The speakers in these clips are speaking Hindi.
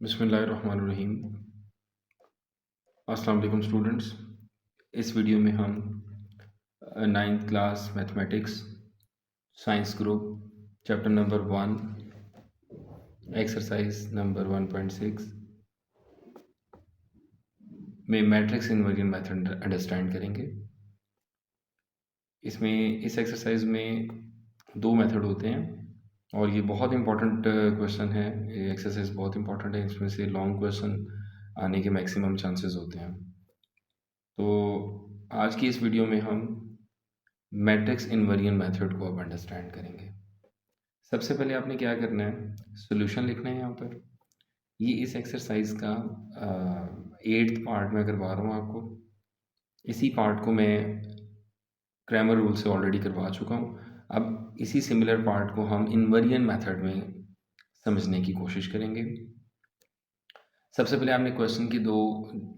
बिस्मिल्लाहिर्रहमानिर्रहीम। अस्सलाम वालेकुम स्टूडेंट्स। इस वीडियो में हम 9th class mathematics science group chapter number 1 exercise number 1.6 में मैट्रिक्स इन्वर्जन मेथड अंडरस्टैंड करेंगे। इसमें इस एक्सरसाइज में दो मेथड होते हैं और ये बहुत इंपॉर्टेंट क्वेश्चन है। ये एक्सरसाइज बहुत इंपॉर्टेंट है, इसमें से लॉन्ग क्वेश्चन आने के मैक्सिमम चांसेस होते हैं। तो आज की इस वीडियो में हम मैट्रिक्स इन्वर्जन मेथड को अब अंडरस्टैंड करेंगे। सबसे पहले आपने क्या करना है, सॉल्यूशन लिखना है। यहाँ पर ये इस एक्सरसाइज का 8th पार्ट में करवा रहा हूँ आपको। इसी पार्ट को मैं क्रैमर रूल से ऑलरेडी करवा चुका हूँ। अब इसी सिमिलर पार्ट को हम इन्वर्जन मेथड में समझने की कोशिश करेंगे। सबसे पहले आपने क्वेश्चन की दो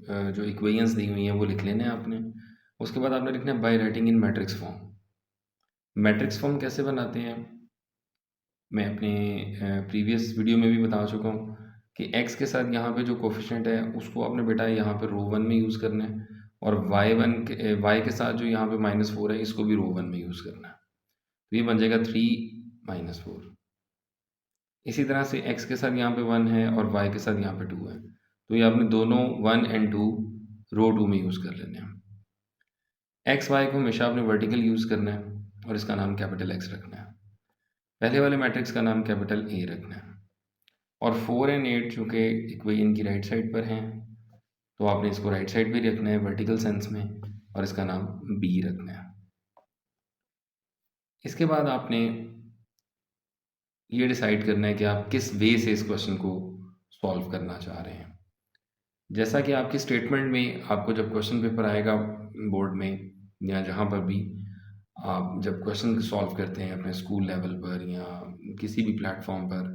जो इक्वेशंस दी हुई हैं वो लिख लेने हैं आपने। उसके बाद आपने लिखना है by writing in matrix form. Matrix form कैसे बनाते हैं मैं अपने प्रीवियस वीडियो में भी बता चुका हूँ कि x के साथ यहाँ पे जो कोफिशिएंट है उसको आपने बेटा यहाँ पे रो 1 में यूज़ करना है, और y के साथ जो यहाँ पे -4 है इसको भी रो 1 में यूज़ करना है। तो ये बन जाएगा 3 - 4। इसी तरह से x के साथ यहाँ पे 1 है और y के साथ यहाँ पे 2 है, तो ये आपने दोनों 1 और 2 रो 2 में यूज़ कर लेने हैं। एक्स वाई को हमेशा आपने वर्टिकल यूज़ करना है और इसका नाम कैपिटल X रखना है। पहले वाले मैट्रिक्स का नाम कैपिटल A रखना है। और 4 और 8 चूँकि इक्वेशन की राइट साइड पर हैं तो आपने इसको राइट साइड पे रखना है वर्टिकल सेंस में, और इसका नाम B रखना है। इसके बाद आपने ये डिसाइड करना है कि आप किस वे से इस क्वेश्चन को सॉल्व करना चाह रहे हैं। जैसा कि आपकी स्टेटमेंट में आपको जब क्वेश्चन पेपर आएगा बोर्ड में या जहाँ पर भी आप जब क्वेश्चन सॉल्व करते हैं अपने स्कूल लेवल पर या किसी भी प्लेटफॉर्म पर,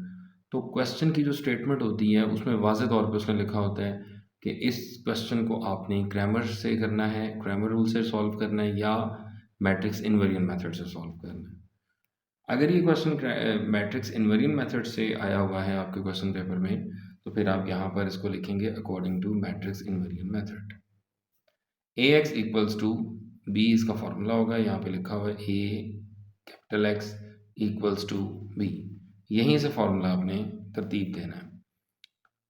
तो क्वेश्चन की जो स्टेटमेंट होती है उसमें वाज़ेह तौर पे उसमें लिखा होता है कि इस क्वेश्चन को आपने क्रैमर से करना है, क्रैमर रूल से सॉल्व करना है या मैट्रिक्स इन्वर्जन मेथड से सॉल्व करना है। अगर ये क्वेश्चन मैट्रिक्स इन्वर्जन मेथड से आया हुआ है आपके क्वेश्चन पेपर में, तो फिर आप यहाँ पर इसको लिखेंगे according to matrix inversion method. ax equals to b इसका फॉर्मूला होगा, यहाँ पे लिखा हुआ है a capital X equals to b। यहीं से फॉर्मूला आपने तरतीब देना है।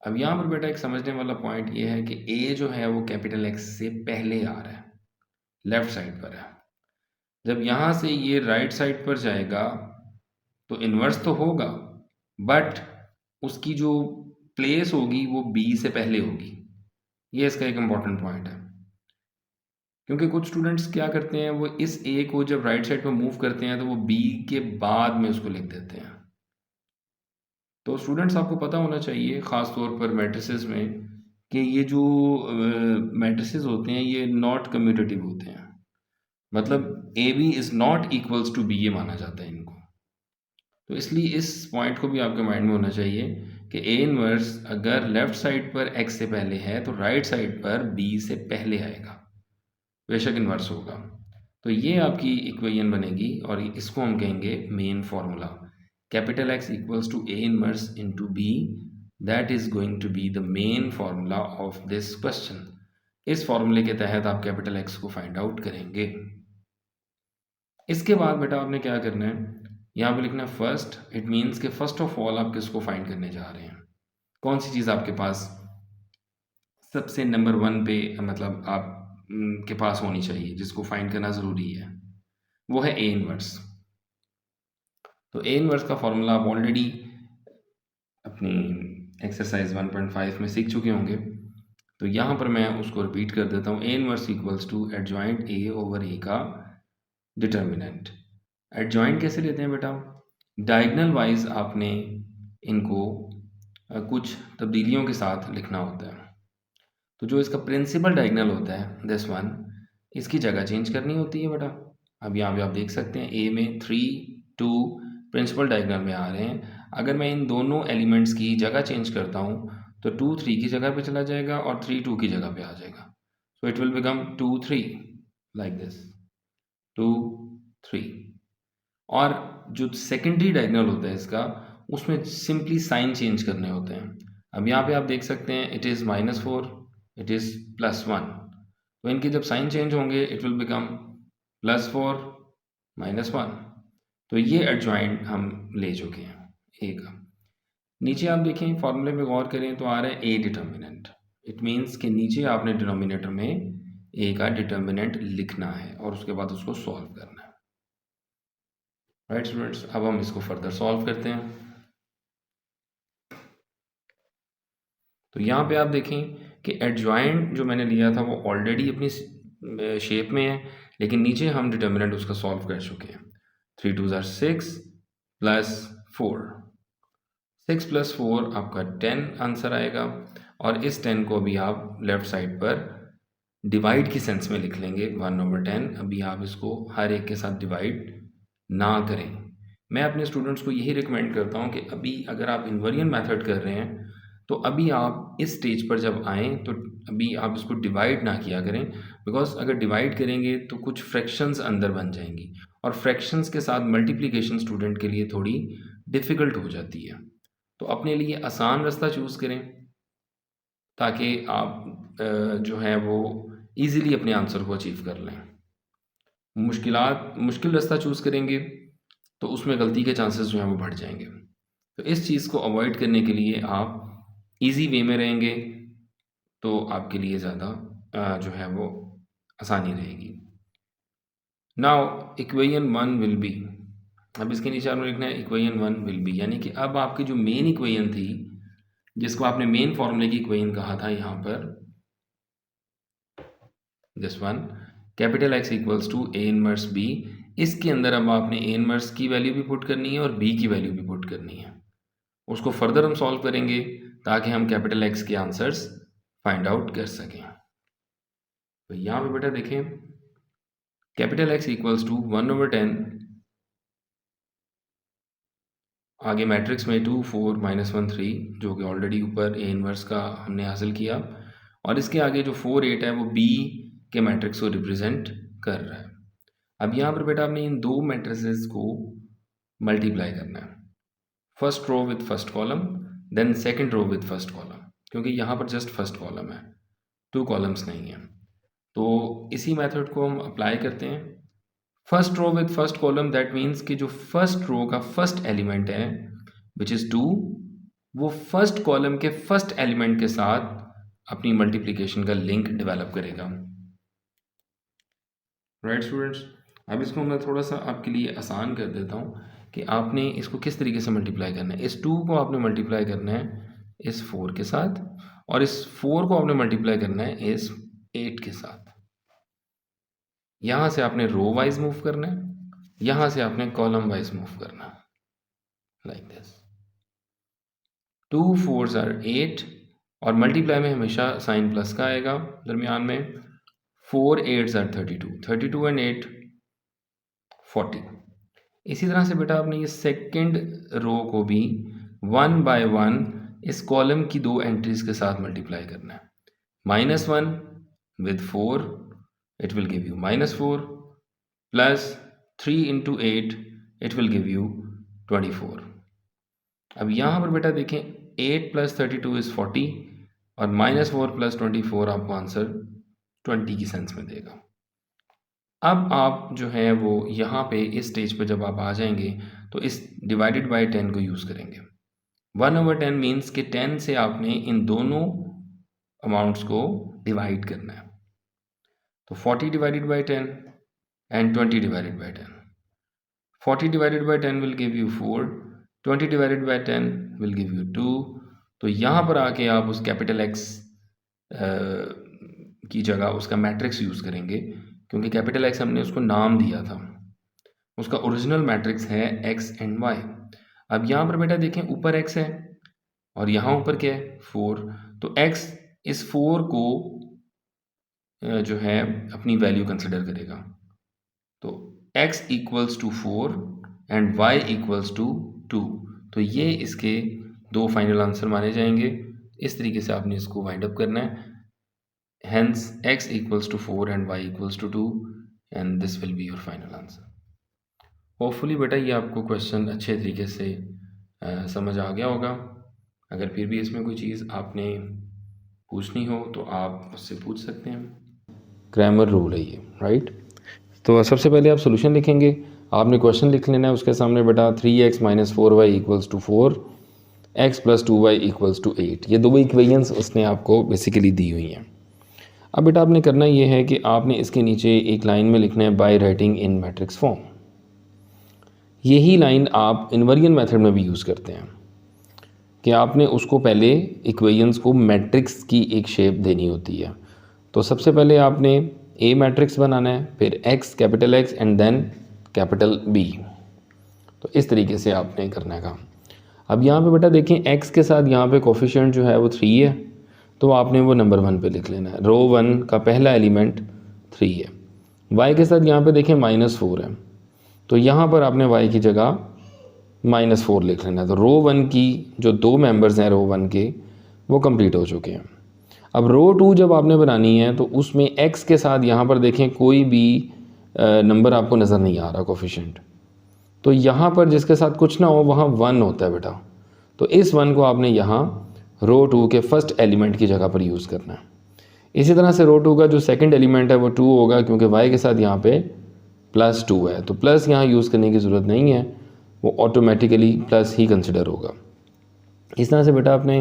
अब यहाँ पर बेटा एक समझने वाला पॉइंट ये है कि a जो है वो कैपिटल X से पहले आ रहा है, लेफ्ट साइड पर है। जब यहाँ से ये राइट साइड पर जाएगा तो इन्वर्स तो होगा, बट उसकी जो प्लेस होगी वो b से पहले होगी। ये इसका एक इम्पॉर्टेंट पॉइंट है, क्योंकि कुछ स्टूडेंट्स क्या करते हैं, वो इस a को जब राइट साइड पर मूव करते हैं तो वो b के बाद में उसको लिख देते हैं। तो स्टूडेंट्स आपको पता होना चाहिए ख़ास तौर पर मैट्रिसेस में कि ये जो मैट्रिसेस होते हैं ये नॉट कम्यूटेटिव होते हैं। मतलब A B is not equals to B, ये माना जाता है इनको। तो इसलिए इस पॉइंट को भी आपके माइंड में होना चाहिए कि ए इनवर्स अगर लेफ्ट साइड पर x से पहले है तो राइट साइड पर b से पहले आएगा, बेशक इन्वर्स होगा। तो ये आपकी इक्वेशन बनेगी और इसको हम कहेंगे main formula. Capital X equals to A inverse into B, that is going to be the main formula of this question. इस फार्मूले के तहत आप कैपिटल X को फाइंड आउट करेंगे। इसके बाद बेटा आपने क्या करना है, यहाँ पे लिखना है फर्स्ट। इट मीन्स कि फर्स्ट ऑफ ऑल आप किसको फाइंड करने जा रहे हैं, कौन सी चीज़ आपके पास सबसे नंबर 1 पे, मतलब आप के पास होनी चाहिए जिसको फाइंड करना ज़रूरी है, वो है ए इनवर्स। तो ए इनवर्स का फॉर्मूला आप ऑलरेडी अपनी एक्सरसाइज 1.5 में सीख चुके होंगे, तो यहाँ पर मैं उसको रिपीट कर देता हूँ। A inverse equals to adjoint A over A का डिटर्मिनेंट। एडजॉइंट कैसे लेते हैं बेटा, डायगनल वाइज आपने इनको कुछ तब्दीलियों के साथ लिखना होता है। तो जो इसका प्रिंसिपल डायगनल होता है दिस वन, इसकी जगह चेंज करनी होती है बेटा। अब यहाँ पे आप देख सकते हैं ए में 3 2 प्रिंसिपल डायगनल में आ रहे हैं। अगर मैं इन दोनों एलिमेंट्स की जगह चेंज करता हूँ तो 2 3 की जगह पे चला जाएगा और 3 2 की जगह पे आ जाएगा। So it will become 2 3 like this, 2 3। और जो सेकेंडरी डायगनल होता है इसका, उसमें सिंपली साइन चेंज करने होते हैं। अब यहाँ पे आप देख सकते हैं इट इज़ -4, इट इज़ +1, तो इनके जब साइन चेंज होंगे इट विल बिकम +4 -1। तो ये एडजॉइंट हम ले चुके हैं ए का। नीचे आप देखें फॉर्मूले में गौर करें तो आ रहा है ए डिटर्मिनेंट। इट मीन्स कि नीचे आपने डिनोमिनेटर में ए का डिटर्मिनेंट लिखना है और उसके बाद उसको सॉल्व करना है। राइट स्टूडेंट्स, अब हम इसको फर्दर सॉल्व करते हैं। तो यहाँ पे आप देखें कि एडजॉइंट जो मैंने लिया था वो ऑलरेडी अपनी शेप में है, लेकिन नीचे हम डिटर्मिनेंट उसका सॉल्व कर चुके हैं। 3 2 ज़ार 6 प्लस 4, 6 + 4 आपका 10 आंसर आएगा, और इस 10 को भी आप लेफ्ट साइड पर डिवाइड की सेंस में लिख लेंगे 1/10। अभी आप इसको हर एक के साथ डिवाइड ना करें। मैं अपने स्टूडेंट्स को यही रिकमेंड करता हूँ कि अभी अगर आप इन्वर्जन मेथड कर रहे हैं तो अभी आप इस स्टेज पर जब आएँ तो अभी आप इसको डिवाइड ना किया करें, बिकॉज अगर डिवाइड करेंगे तो कुछ फ्रैक्शंस अंदर बन जाएंगी, और फ्रैक्शंस के साथ मल्टीप्लिकेशन स्टूडेंट के लिए थोड़ी डिफ़िकल्ट हो जाती है। तो अपने लिए आसान रास्ता चूज़ करें ताकि आप जो है वो ईज़िली अपने आंसर को अचीव कर लें। मुश्किल रास्ता चूज़ करेंगे तो उसमें गलती के चांसेस जो हैं वो बढ़ जाएंगे। तो इस चीज़ को अवॉइड करने के लिए आप इजी वे में रहेंगे तो आपके लिए ज़्यादा जो है वो आसानी रहेगी। नाउ इक्वेशन 1 विल बी, अब इसके नीचे आपने लिखना है इक्वेशन 1 विल बी, यानी कि अब आपकी जो मेन इक्वेशन थी जिसको आपने मेन फॉर्मूले की इक्वेशन कहा था यहाँ पर, this one capital X equals to A inverse B, इसके अंदर अब आपने A इनवर्स की वैल्यू भी पुट करनी है और B की वैल्यू भी पुट करनी है। उसको फर्दर हम सॉल्व करेंगे ताकि हम कैपिटल X के आंसर्स फाइंड आउट कर सकें। तो यहाँ पे बेटा देखें कैपिटल X इक्वल्स टू 1/10, आगे मैट्रिक्स में 2 4 -1 3 जो कि ऑलरेडी ऊपर A इनवर्स का हमने हासिल किया, और इसके आगे जो 4 8 है वो B के मैट्रिक्स को रिप्रेजेंट कर रहा है। अब यहाँ पर बेटा आपने इन दो मैट्रिसेस को मल्टीप्लाई करना है, first row with first column, then second row with first column, क्योंकि यहाँ पर जस्ट फर्स्ट कॉलम है, 2 कॉलम्स नहीं है। तो इसी मेथड को हम अप्लाई करते हैं। First row with first column that means कि जो फर्स्ट रो का फर्स्ट एलिमेंट है विच इज़ 2, वो फर्स्ट कॉलम के फर्स्ट एलिमेंट के साथ अपनी मल्टीप्लिकेशन का लिंक डेवलप करेगा। राइट स्टूडेंट्स, अब इसको मैं थोड़ा सा आपके लिए आसान कर देता हूँ कि आपने इसको किस तरीके से मल्टीप्लाई करना है। इस 2 को आपने मल्टीप्लाई करना है इस 4 के साथ, और इस 4 को आपने मल्टीप्लाई करना है इस 8 के साथ। यहाँ से आपने रो वाइज मूव करना है, यहाँ से आपने कॉलम वाइज मूव करना है, लाइक दिस। 2 4s are 8, और मल्टीप्लाई में हमेशा साइन प्लस का आएगा दरमियान में। 4 8s are 32, 32 and 8 40। इसी तरह से बेटा आपने ये सेकंड रो को भी 1 by 1 इस कॉलम की 2 एंट्रीज के साथ मल्टीप्लाई करना है। -1 with 4 it will give you -4, plus 3 into 8 it will give you 24। अब यहाँ पर बेटा देखें 8 + 32 is 40, और -4 + 24 आपको आंसर 20 की सेंस में देगा। अब आप जो है वो यहाँ पे इस स्टेज पे जब आप आ जाएंगे तो इस डिवाइडेड बाय 10 को यूज़ करेंगे। 1/10 मीन्स कि 10 से आपने इन दोनों अमाउंट्स को डिवाइड करना है। तो 40 divided by 10 and 20 divided by 10। 40 divided by 10 will give you 4, 20 divided by 10 will give you 2। तो यहाँ पर आके आप उस कैपिटल X की जगह उसका मैट्रिक्स यूज़ करेंगे, क्योंकि कैपिटल X हमने उसको नाम दिया था, उसका ओरिजिनल मैट्रिक्स है X and Y। अब यहाँ पर बेटा देखें ऊपर X है और यहाँ ऊपर क्या है 4, तो X इस 4 को जो है अपनी वैल्यू कंसिडर करेगा। तो x equals to 4 and y equals to 2, तो ये इसके दो फाइनल आंसर माने जाएंगे। इस तरीके से आपने इसको वाइंड अप करना है। Hence x equals to 4 and y equals to 2, and this will be your final answer. Hopefully बेटा ये आपको क्वेश्चन अच्छे तरीके से समझ आ गया होगा। अगर फिर भी इसमें कोई चीज़ आपने पूछनी हो तो आप मुझसे पूछ सकते हैं। ग्रामर रूल है ये, राइट। तो सबसे पहले आप सोल्यूशन लिखेंगे, आपने क्वेश्चन लिख लेना है, उसके सामने बेटा 3x - 4y = 4, x + 2y = 8, ये दो इक्वेशंस उसने आपको बेसिकली दी हुई हैं। अब बेटा आपने करना ये है कि आपने इसके नीचे एक लाइन में लिखना है by writing in matrix form. यही लाइन आप इन्वर्जन मेथड में भी यूज़ करते हैं कि आपने उसको पहले इक्वेशंस को मैट्रिक्स की एक शेप देनी होती है। तो सबसे पहले आपने ए मैट्रिक्स बनाना है, फिर x capital X and then capital B। तो इस तरीके से आपने करना है काम। अब यहाँ पे बेटा देखें x के साथ यहाँ पे कोफिशिएंट जो है वो 3 है, तो आपने वो नंबर 1 पे लिख लेना है। रो 1 का पहला एलिमेंट 3 है। y के साथ यहाँ पे देखें -4 है, तो यहाँ पर आपने y की जगह -4 लिख लेना है। तो रो 1 की जो दो मेंबर्स हैं रो 1 के वो कंप्लीट हो चुके हैं। अब रो 2 जब आपने बनानी है तो उसमें x के साथ यहाँ पर देखें कोई भी नंबर आपको नज़र नहीं आ रहा कोफिशिएंट, तो यहाँ पर जिसके साथ कुछ ना हो वहाँ 1 होता है बेटा। तो इस 1 को आपने यहाँ रो 2 के फर्स्ट एलिमेंट की जगह पर यूज़ करना है। इसी तरह से रो 2 का जो सेकंड एलिमेंट है वो 2 होगा, क्योंकि y के साथ यहाँ पे +2 है, तो प्लस यहाँ यूज़ करने की ज़रूरत नहीं है, वो ऑटोमेटिकली प्लस ही कंसिडर होगा। इस तरह से बेटा आपने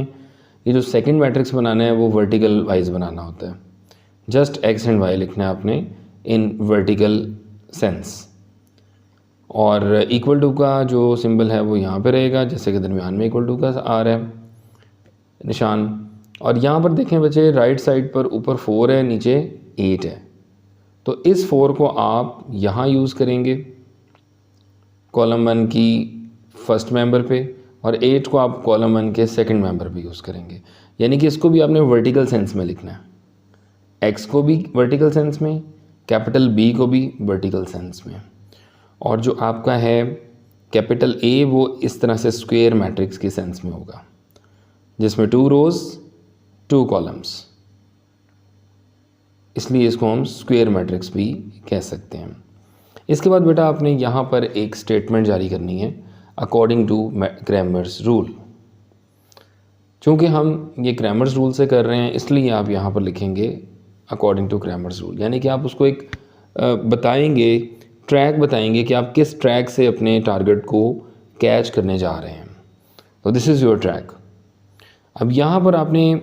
ये जो सेकंड मैट्रिक्स बनाना है वो वर्टिकल वाइज बनाना होता है। जस्ट x एंड y लिखना है आपने इन वर्टिकल सेंस, और इक्वल टू का जो सिंबल है वो यहाँ पे रहेगा, जैसे कि दरमियान में इक्वल टू का आ रहा है निशान। और यहाँ पर देखें बच्चे राइट साइड पर ऊपर 4 है, नीचे 8 है, तो इस 4 को आप यहाँ यूज़ करेंगे कॉलम 1 की फर्स्ट मेंबर पे, और 8 को आप कॉलम 1 के सेकंड मेंबर पे यूज़ करेंगे। यानी कि इसको भी आपने वर्टिकल सेंस में लिखना है, x को भी वर्टिकल सेंस में, कैपिटल B को भी वर्टिकल सेंस में, और जो आपका है कैपिटल A वो इस तरह से स्क्वायर मैट्रिक्स के सेंस में होगा, जिसमें 2 रोज़ 2 कॉलम्स, इसलिए इसको हम स्क्वायर मैट्रिक्स भी कह सकते हैं। इसके बाद बेटा आपने यहाँ पर एक स्टेटमेंट जारी करनी है अकॉर्डिंग टू क्रैमर्स रूल। चूँकि हम ये क्रैमर्स रूल से कर रहे हैं इसलिए आप यहाँ पर लिखेंगे अकॉर्डिंग टू क्रैमर्स रूल, यानी कि आप उसको एक बताएंगे, ट्रैक बताएंगे कि आप किस ट्रैक से अपने टारगेट को कैच करने जा रहे हैं। तो दिस इज़ योर ट्रैक। अब यहाँ पर आपने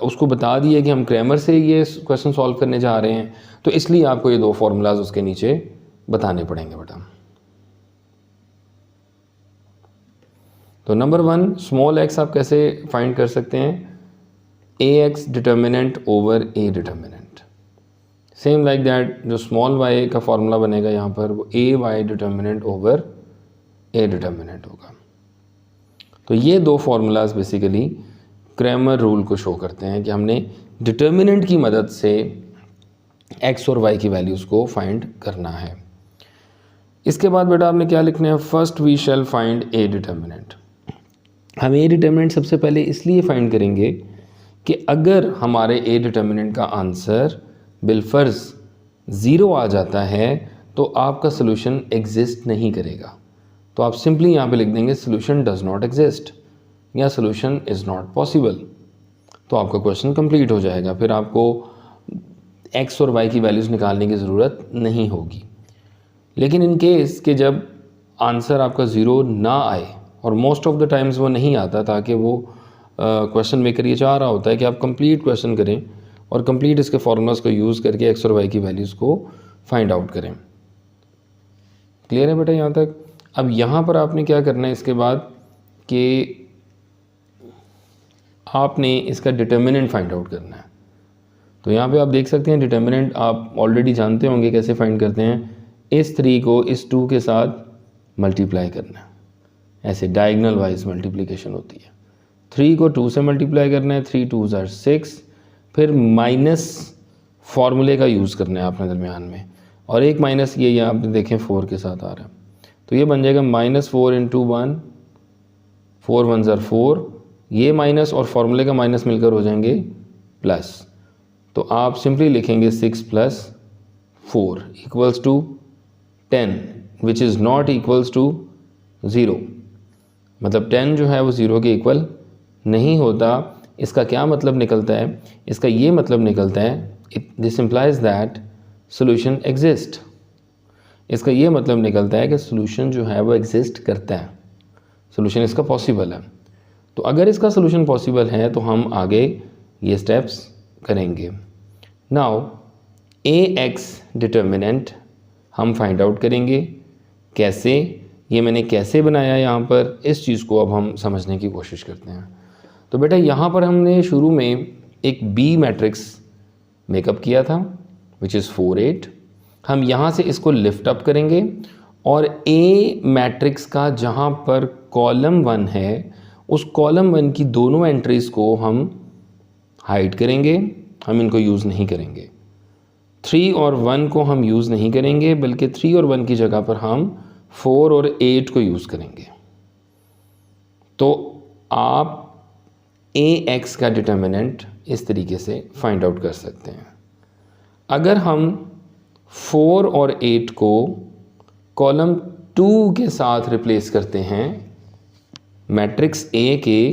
उसको बता दिया कि हम क्रैमर से ये क्वेश्चन सॉल्व करने जा रहे हैं, तो इसलिए आपको ये दो फार्मूलाज उसके नीचे बताने पड़ेंगे बेटा। तो नंबर 1 स्मॉल x आप कैसे फाइंड कर सकते हैं, ax determinant over a determinant. Same like that जो स्मॉल y का फार्मूला बनेगा यहाँ पर वो ay determinant over a determinant होगा। तो ये दो फार्मूलाज बेसिकली क्रैमर रूल को शो करते हैं कि हमने डिटर्मिनेंट की मदद से x और y की वैल्यूज़ को फाइंड करना है। इसके बाद बेटा आपने क्या लिखना है, first we shall find a determinant. हम a डिटर्मिनेंट सबसे पहले इसलिए फाइंड करेंगे कि अगर हमारे a डिटर्मिनेंट का आंसर बिलफर्ज 0 आ जाता है तो आपका सोल्यूशन एग्जिस्ट नहीं करेगा। तो आप सिंपली यहाँ पे लिख देंगे सोल्यूशन डज नॉट एग्जिस्ट या सोल्यूशन इज़ नॉट पॉसिबल, तो आपका क्वेश्चन कंप्लीट हो जाएगा। फिर आपको x और y की वैल्यूज़ निकालने की ज़रूरत नहीं होगी। लेकिन इन केस कि जब आंसर आपका 0 ना आए, और मोस्ट ऑफ द टाइम्स वो नहीं आता, ताकि वो क्वेश्चन मेकर ये चाह रहा होता है कि आप कंप्लीट क्वेश्चन करें और कंप्लीट इसके फार्मूलाज को यूज़ करके x और y की वैल्यूज़ को फाइंड आउट करें। क्लियर है बेटा यहाँ तक। अब यहाँ पर आपने क्या करना है इसके बाद कि आपने इसका डिटर्मिनेंट फाइंड आउट करना है। तो यहाँ पे आप देख सकते हैं डिटर्मिनेंट आप ऑलरेडी जानते होंगे कैसे फाइंड करते हैं। इस 3 को इस 2 के साथ मल्टीप्लाई करना है, ऐसे डायगोनल वाइज मल्टीप्लिकेशन होती है। 3 को 2 से मल्टीप्लाई करना है, 3 2 ज़ार 6, फिर माइनस फार्मूले का यूज़ करना है आपने दरमियान में, और एक माइनस ये आपने देखें 4 के साथ आ रहा है, तो ये बन जाएगा -4 × 1, 4 1 ज़ार 4, ये माइनस और फार्मूले का माइनस मिलकर हो जाएंगे प्लस। तो आप सिंपली लिखेंगे 6 + 4 = 10 which is not equals to 0, मतलब 10 जो है वो 0 के इक्वल नहीं होता, इसका क्या मतलब निकलता है? इसका ये मतलब निकलता है this implies that solution exist. इसका ये मतलब निकलता है कि सोल्यूशन जो है वो एग्जिस्ट करता है, सोल्यूशन इसका पॉसिबल है। तो अगर इसका सोल्यूशन पॉसिबल है तो हम आगे ये स्टेप्स करेंगे। नाउ ए एक्स डिटर्मिनेंट हम फाइंड आउट करेंगे। कैसे? ये मैंने कैसे बनाया यहाँ पर, इस चीज़ को अब हम समझने की कोशिश करते हैं। तो बेटा यहाँ पर हमने शुरू में एक बी मैट्रिक्स मेकअप किया था विच इज़ 4 8। हम यहाँ से इसको लिफ्ट अप करेंगे और ए मैट्रिक्स का जहाँ पर कॉलम 1 है उस कॉलम 1 की दोनों एंट्रीज़ को हम हाइड करेंगे, हम इनको यूज़ नहीं करेंगे। 3 और 1 को हम यूज़ नहीं करेंगे, बल्कि 3 और 1 की जगह पर हम 4 और 8 को यूज़ करेंगे। तो आप ए एक्स का डिटर्मिनेंट इस तरीके से फाइंड आउट कर सकते हैं। अगर हम 4 और 8 को कॉलम 2 के साथ रिप्लेस करते हैं, मैट्रिक्स ए के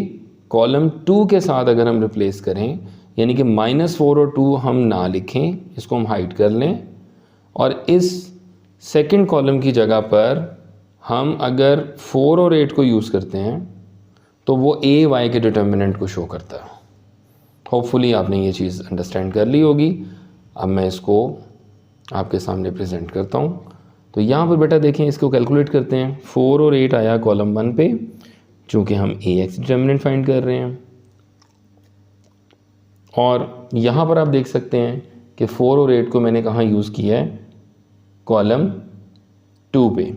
कॉलम 2 के साथ अगर हम रिप्लेस करें, यानी कि -4 और 2 हम ना लिखें, इसको हम हाइड कर लें, और इस सेकंड कॉलम की जगह पर हम अगर 4 और 8 को यूज़ करते हैं तो वो ए वाई के डिटर्मिनेंट को शो करता है। होपफुली आपने ये चीज़ अंडरस्टैंड कर ली होगी। अब मैं इसको आपके सामने प्रेजेंट करता हूँ। तो यहाँ पर बेटा देखें, इसको कैलकुलेट करते हैं। 4 और 8 आया कॉलम 1 पे, चूँकि हम ए एक्स डिटर्मिनेंट फाइंड कर रहे हैं। और यहाँ पर आप देख सकते हैं कि 4 और 8 को मैंने कहाँ यूज़ किया है? कॉलम 2 पे।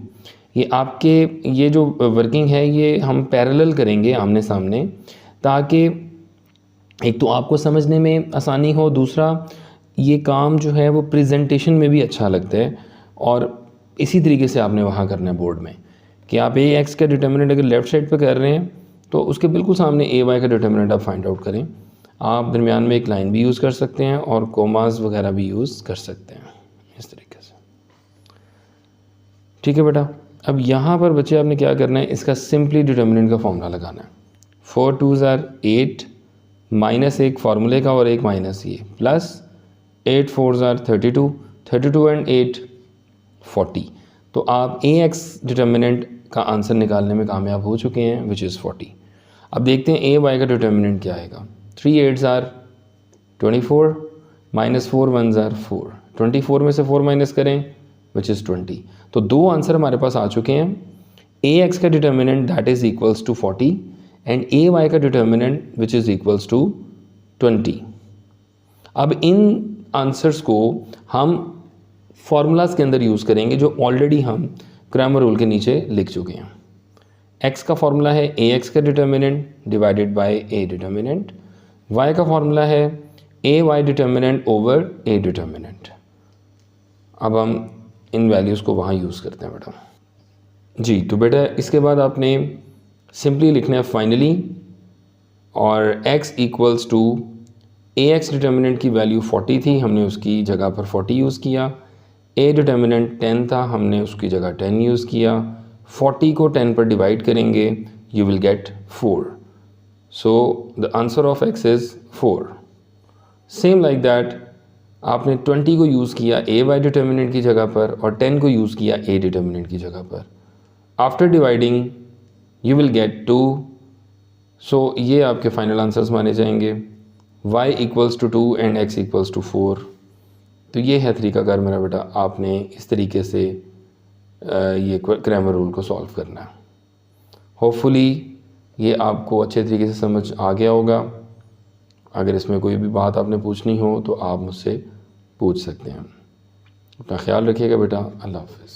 ये आपके ये जो वर्किंग है ये हम पैरेलल करेंगे आमने सामने, ताकि एक तो आपको समझने में आसानी हो, दूसरा ये काम जो है वो प्रेजेंटेशन में भी अच्छा लगता है। और इसी तरीके से आपने वहाँ करना है बोर्ड में कि आप ए एक्स का डिटर्मिनेंट अगर लेफ़्ट साइड पे कर रहे हैं तो उसके बिल्कुल सामने ए वाई का डिटर्मिनेंट आप फाइंड आउट करें। आप दरमियान में एक लाइन भी यूज़ कर सकते हैं और कोमास वगैरह भी यूज़ कर सकते हैं इस तरीके से। ठीक है बेटा, अब यहाँ पर बच्चे आपने क्या करना है, इसका सिंपली डिटर्मिनेंट का फॉर्मूला लगाना है। 4 2s are 8 माइनस एक फार्मूले का और एक माइनस ये, प्लस 8 4s are 32, 32 एंड 8 40। तो आप ए एक्स डिटर्मिनेंट का आंसर निकालने में कामयाब हो चुके हैं विच इज़ 40। अब देखते हैं ए वाई का डिटर्मिनेंट क्या आएगा। 3 8s are 24 minus 4 1s are 4। 24 में से 4 माइनस करें विच इज़ 20। तो दो आंसर हमारे पास आ चुके हैं। ए एक्स का determinant that is equals to 40 and A Y का determinant which is equals to 20। अब इन आंसर्स को हम फार्मूलाज के अंदर यूज़ करेंगे जो ऑलरेडी हम क्रैमर रूल के नीचे लिख चुके हैं। एक्स का फार्मूला है ए एक्स का determinant divided by A determinant, Y का फार्मूला है A Y determinant over A determinant. अब हम इन वैल्यूज़ को वहाँ यूज़ करते हैं बेटा जी। तो बेटा इसके बाद आपने सिंपली लिखना है फाइनली, और x equals to A X determinant की वैल्यू 40 थी, हमने उसकी जगह पर 40 यूज़ किया। ए डिटर्मिनेंट 10 था, हमने उसकी जगह 10 यूज़ किया। 40 को 10 पर डिवाइड करेंगे, you will gate 4। So the answer of x is 4। Same like that आपने 20 को यूज़ किया ए वाई डिटर्मिनेंट की जगह पर और 10 को यूज़ किया ए डिटर्मिनेंट की जगह पर। After dividing you will get 2। So ये आपके फाइनल आंसर्स माने जाएंगे। y equals to 2 and x equals to 4। तो ये है तरीकाकार मेरा बेटा, आपने इस तरीके से ये क्रैमर रूल को सॉल्व करना है। होपफुली ये आपको अच्छे तरीके से समझ आ गया होगा। अगर इसमें कोई भी बात आपने पूछनी हो तो आप मुझसे पूछ सकते हैं। अपना ख्याल रखिएगा बेटा। अल्लाह हाफ़िज़।